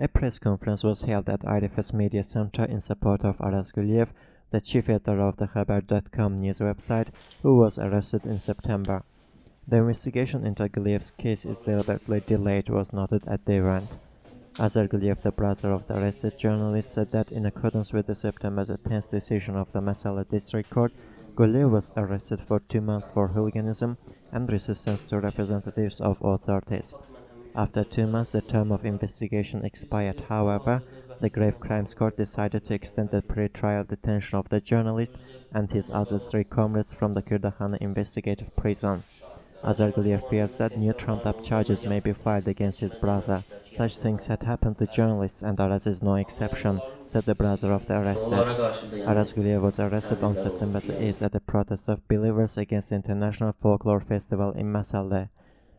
A press conference was held at Arifes Media Center in support of Aras Guliev, the chief editor of the Haber.com news website, who was arrested in September. The investigation into Guliev's case is deliberately delayed, was noted at the event. Azar Guliev, the brother of the arrested journalist, said that in accordance with the September 10th decision of the Masala District Court, Guliev was arrested for 2 months for hooliganism and resistance to representatives of authorities. After 2 months, the term of investigation expired. However, the Grave Crimes Court decided to extend the pre-trial detention of the journalist and his other 3 comrades from the Kırdakhane investigative prison. Azar Guliev fears that new trumped-up charges may be filed against his brother. Such things had happened to journalists, and Aras is no exception, said the brother of the arrested. Aras Guliev was arrested on September 8th at a protest of believers against the International Folklore Festival in Masalda.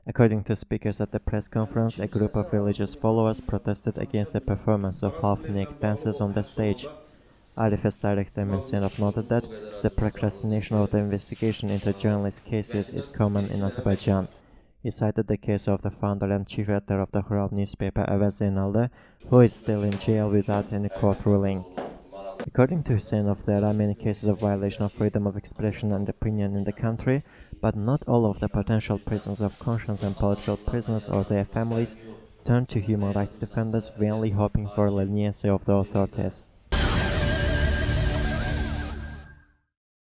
According to speakers at the press conference, a group of religious followers protested against the performance of half-naked dancers on the stage. Arifes director Mensenov noted that the procrastination of the investigation into journalist cases is common in Azerbaijan. He cited the case of the founder and chief editor of the Hural newspaper Avaz Zeynalda, who is still in jail without any court ruling. According to Huseynov, there are many cases of violation of freedom of expression and opinion in the country, but not all of the potential prisoners of conscience and political prisoners or their families turn to human rights defenders vainly hoping for leniency of the authorities.